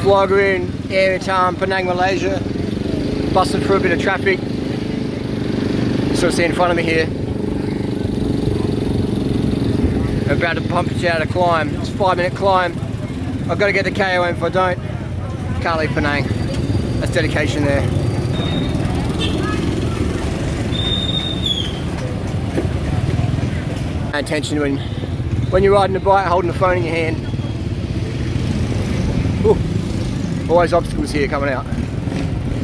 vlogger in area town, Penang, Malaysia. Busting through a bit of traffic. Sort of see in front of me here. I'm about to pump it out a climb. It's a 5-minute climb. I've got to get the KOM. If I don't, can't leave Penang. That's dedication there. Pay attention when you're riding a bike, holding the phone in your hand. Ooh, always obstacles here coming out.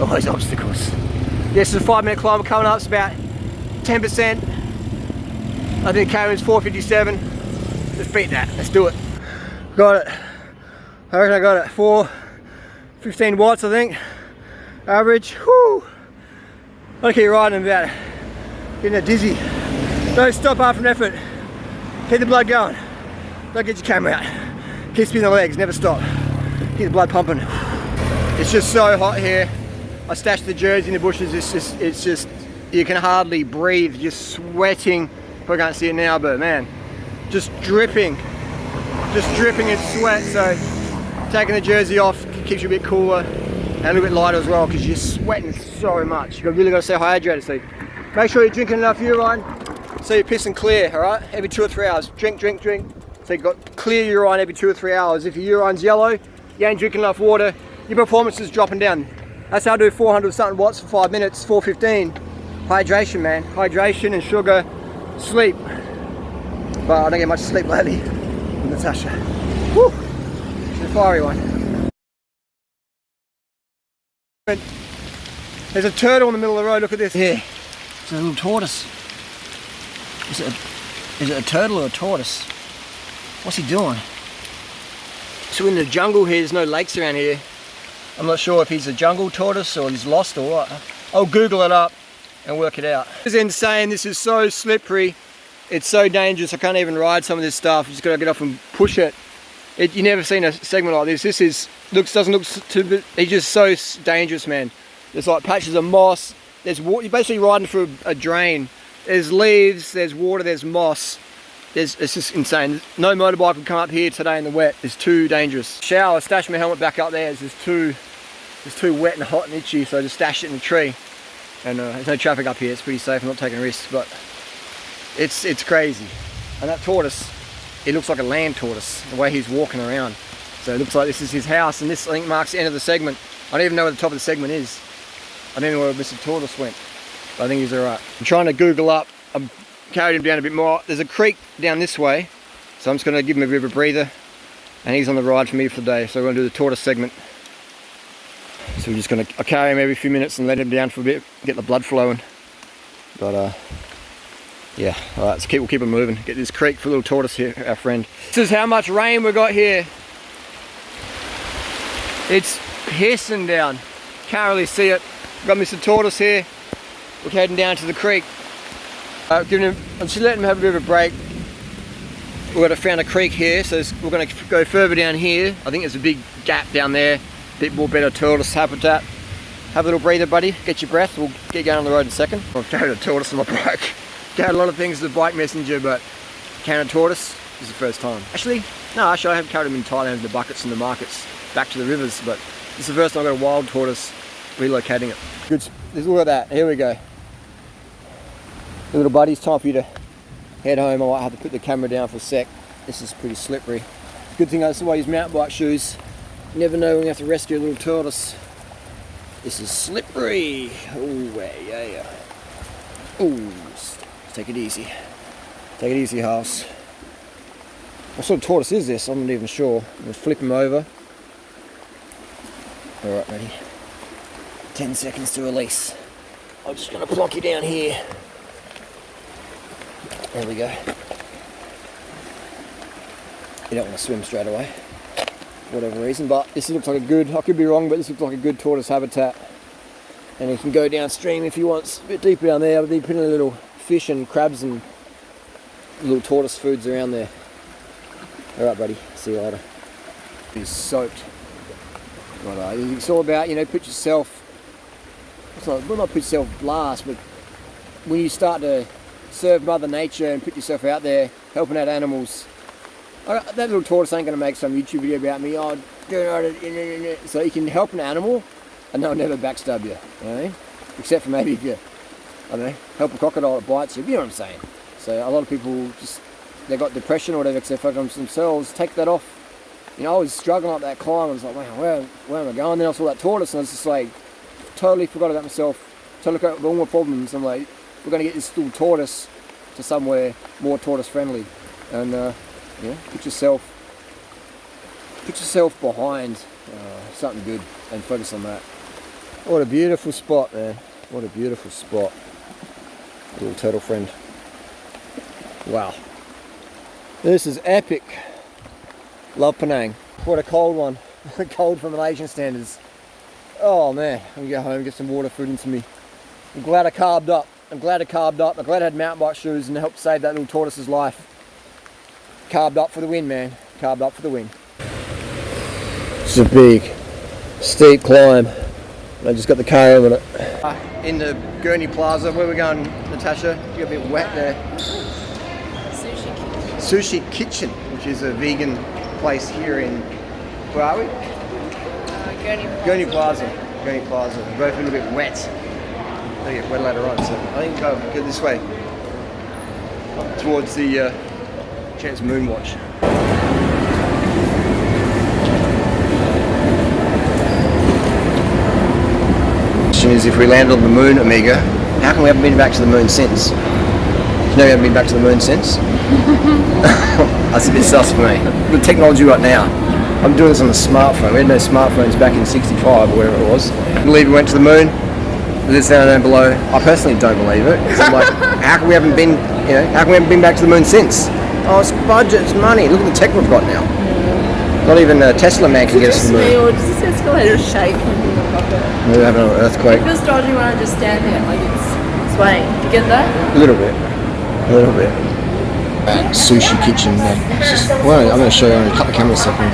Always obstacles. Yes, it's a 5-minute climb coming up. It's about 10%. I think KOM's 457. Let's beat that. Let's do it. Got it. I reckon I got it. 415 watts, I think. Average. Whoo! I'll keep riding about getting a dizzy. Don't stop after an effort. Keep the blood going. Don't get your camera out. Keep spinning the legs. Never stop. Keep the blood pumping. It's just so hot here. I stashed the jersey in the bushes. It's just you can hardly breathe. You're sweating. Probably can't see it now, but man, just dripping in sweat. So taking the jersey off keeps you a bit cooler and a little bit lighter as well, because you're sweating so much. You've really got to stay hydrated. So make sure you're drinking enough urine so you're pissing clear. All right, every 2 or 3 hours, drink. So you've got clear urine every 2 or 3 hours. If your urine's yellow, you ain't drinking enough water, your performance is dropping down. That's how I do 400 something watts for 5 minutes, 415. Hydration, man. Hydration and sugar, sleep. But I don't get much sleep lately with Natasha. Woo! It's a fiery one. There's a turtle in the middle of the road, look at this. Yeah, it's a little tortoise. Is it a turtle or a tortoise? What's he doing? So in the jungle here, there's no lakes around here. I'm not sure if he's a jungle tortoise or he's lost or what. I'll Google it up and work it out. This is insane. This is so slippery. It's so dangerous. I can't even ride some of this stuff. You just gotta get off and push it. You never seen a segment like this. This doesn't look too. It's just so dangerous, man. There's like patches of moss. There's water. You're basically riding through a drain. There's leaves. There's water. There's moss. It's just insane. No motorbike would come up here today in the wet. It's too dangerous. Shower. Stash my helmet back up there. It's just too wet and hot and itchy. So I just stashed it in a tree. And there's no traffic up here. It's pretty safe. I'm not taking risks, but it's crazy. And that tortoise, it looks like a land tortoise, the way he's walking around. So it looks like this is his house, and this, I think, marks the end of the segment. I don't even know where the top of the segment is. I don't even know where Mr. Tortoise went, but I think he's alright. I'm trying to Google up. I've carried him down a bit more. There's a creek down this way, so I'm just going to give him a bit of a breather, and he's on the ride for me for the day. So we're going to do the tortoise segment. So we're just going to carry him every few minutes and let him down for a bit, get the blood flowing. But yeah, alright, so we'll keep it moving. Get this creek for little tortoise here, our friend. This is how much rain we got here. It's hissing down. Can't really see it. Got Mr. Tortoise here. We're heading down to the creek. I'm just letting him have a bit of a break. We've found a creek here, so we're going to go further down here. I think there's a big gap down there. A bit more better tortoise habitat. Have a little breather, buddy. Get your breath. We'll get going on the road in a second. I've carried a tortoise on my bike. Carried a lot of things as a bike messenger, but carrying a tortoise is the first time. Actually, I have carried them in Thailand in the buckets and the markets back to the rivers, but it's the first time I've got a wild tortoise relocating it. Good. Look at that. Here we go. Little buddy, it's time for you to head home. I might have to put the camera down for a sec. This is pretty slippery. Good thing that's why I use mountain bike shoes. You never know when you have to rescue a little tortoise. This is slippery. Oh, yeah. Oh, take it easy. Take it easy, house. What sort of tortoise is this? I'm not even sure. I'm going to flip him over. Alright, ready? 10 seconds to release. I'm just going to plonk you down here. There we go. You don't want to swim straight away, for whatever reason, but this looks like a good, I could be wrong, but this looks like a good tortoise habitat. And you can go downstream if you want, it's a bit deeper down there, but you put in a little fish and crabs and little tortoise foods around there. Alright buddy, see you later. He's soaked. But it's all about, put yourself, well not put yourself last, but when you start to serve Mother Nature and put yourself out there, helping out animals, That little tortoise ain't going to make some YouTube video about me. Oh, so you can help an animal and they'll never backstab you. You know what I mean? Except for maybe if you, I don't know, help a crocodile that bites you. You know what I'm saying? So a lot of people just, they got depression or whatever because they're focused on themselves. Take that off. You know, I was struggling up that climb. I was like, wow, where am I going? Then I saw that tortoise and I was just like, totally forgot about myself. Totally forgot about all my problems. I'm like, we're going to get this little tortoise to somewhere more tortoise friendly. And yeah, put yourself behind something good and focus on that. What a beautiful spot, man. What a beautiful spot. Little turtle friend. Wow. This is epic. Love Penang. What a cold one. Cold for Malaysian standards. Oh man, I'm gonna go home and get some water, food into me. I'm glad I carbed up. I'm glad I had mountain bike shoes and helped save that little tortoise's life. Carbed up for the win, man. Carbed up for the win. It's a big, steep climb. I just got the car over it. In the Gurney Plaza, where we're going, Natasha? You got a bit wet there. Sushi Kitchen, which is a vegan place here in, where are we? Gurney Plaza. Gurney Plaza. We're both a little bit wet. I'll get wet later on, so I think I'll go this way. Up towards the Chance Moon Watch. Question is, if we landed on the moon, Amiga, how come we haven't been back to the moon since? You know we haven't been back to the moon since? That's a bit sus for me. The technology right now. I'm doing this on a smartphone. We had no smartphones back in '65 or wherever it was. I believe we went to the moon. This down below. I personally don't believe it. So I'm like, how come we haven't been, how come we haven't been back to the moon since? Oh, it's budget, it's money. Look at the tech we've got now. Not even a Tesla man can get us to the moon. Or does this escalator shake when you look up it? We're having an earthquake. It feels dodgy when I just stand here, like it's swaying. You get that? A little bit. A little bit. Sushi Kitchen. Well, I'm going to show you. I'm going to cut the camera a second.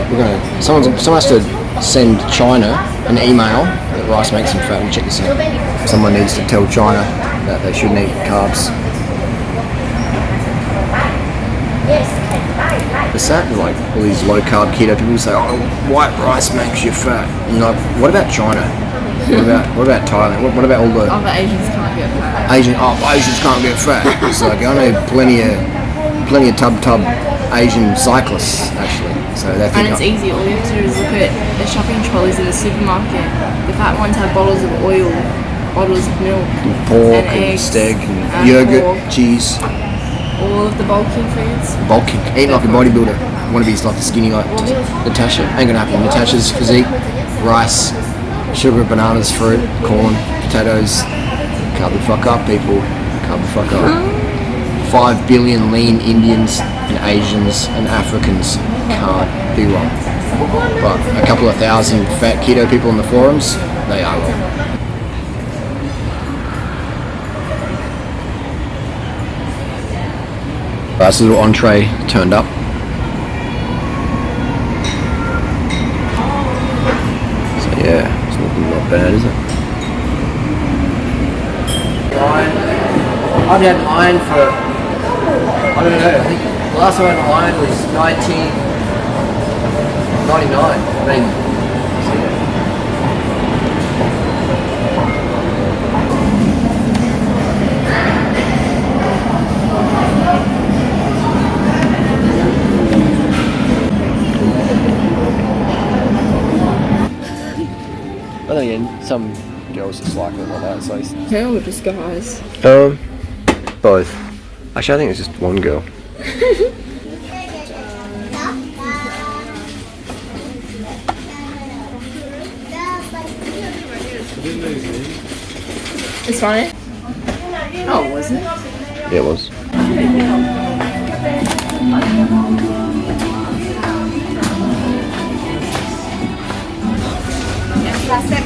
Someone has to send China an email that rice makes them fat. Check this out. Someone needs to tell China that they shouldn't eat carbs. It's that, like all these low carb keto people say, oh, white rice makes you fat. You know, what about China? What about Thailand? What about all the other Asians can't get fat? Asians can't get fat. It's like I know plenty of tub Asian cyclists actually. So they think. And it's easy. All you have to do is look at the shopping trolleys in the supermarket. The fat ones have bottles of oil, bottles of milk, pork and eggs, steak and yogurt, pork, cheese. All of the bulking foods. Bulking. Eat like a bodybuilder. I want to be like a skinny like Natasha. Ain't gonna happen. Natasha's physique, rice, sugar, bananas, fruit, corn, potatoes. Can't the fuck up, people. Can't the fuck up. 5 billion lean Indians and Asians and Africans can't be wrong. But a couple of thousand fat keto people in the forums, they are wrong. That's a little entree turned up. So yeah, it's not bad, is it? I've had iron for, I don't know, I think the last time I had iron was 1999, maybe. So, yeah. I think some girls just like it like that, so Girl or just guys? Both. Actually, I think it's just one girl. It's funny? Oh, was it? Yeah, it was. Classic.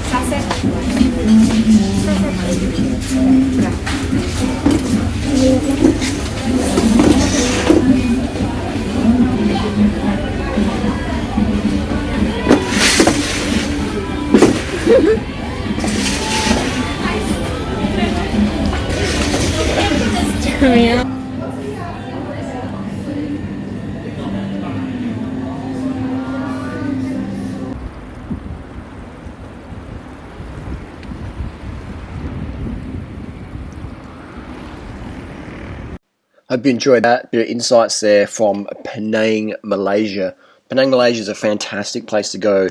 Hope you enjoyed that. Bit of insights there from Penang, Malaysia. Penang, Malaysia is a fantastic place to go.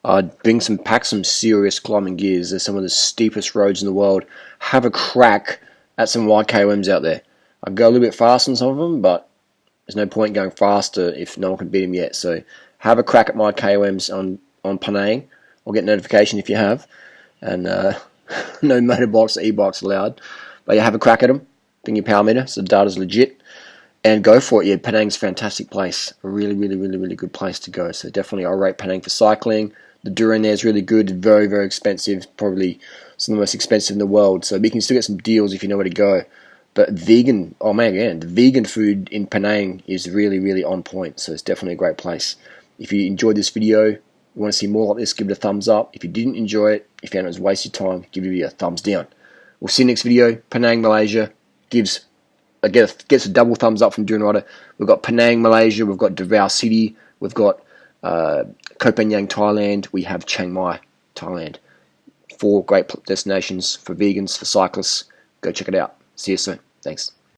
Pack some serious climbing gears. They're some of the steepest roads in the world. Have a crack at some YKOMs out there. I'd go a little bit faster on some of them, but there's no point going faster if no one can beat them yet. So have a crack at my KOMs on Penang. I'll get notification if you have. And no motorbikes or e-bikes allowed. But yeah, have a crack at them. Bring your power meter, so the data's legit. And go for it. Yeah, Penang's a fantastic place. A really, really, really, really good place to go. So definitely I'll rate Penang for cycling. The durian there is really good. Very, very expensive. Probably some of the most expensive in the world. So you can still get some deals if you know where to go. But vegan, oh man, again, the vegan food in Penang is really, really on point. So it's definitely a great place. If you enjoyed this video, you want to see more like this, give it a thumbs up. If you didn't enjoy it, if you found it was a waste of time, give it a thumbs down. We'll see you next video. Penang, Malaysia gets a double thumbs up from durianrider. We've got Penang, Malaysia. We've got Davao City. We've got Koh Phangan, Thailand. We have Chiang Mai, Thailand. 4 great destinations for vegans, for cyclists. Go check it out. See you soon. Thanks.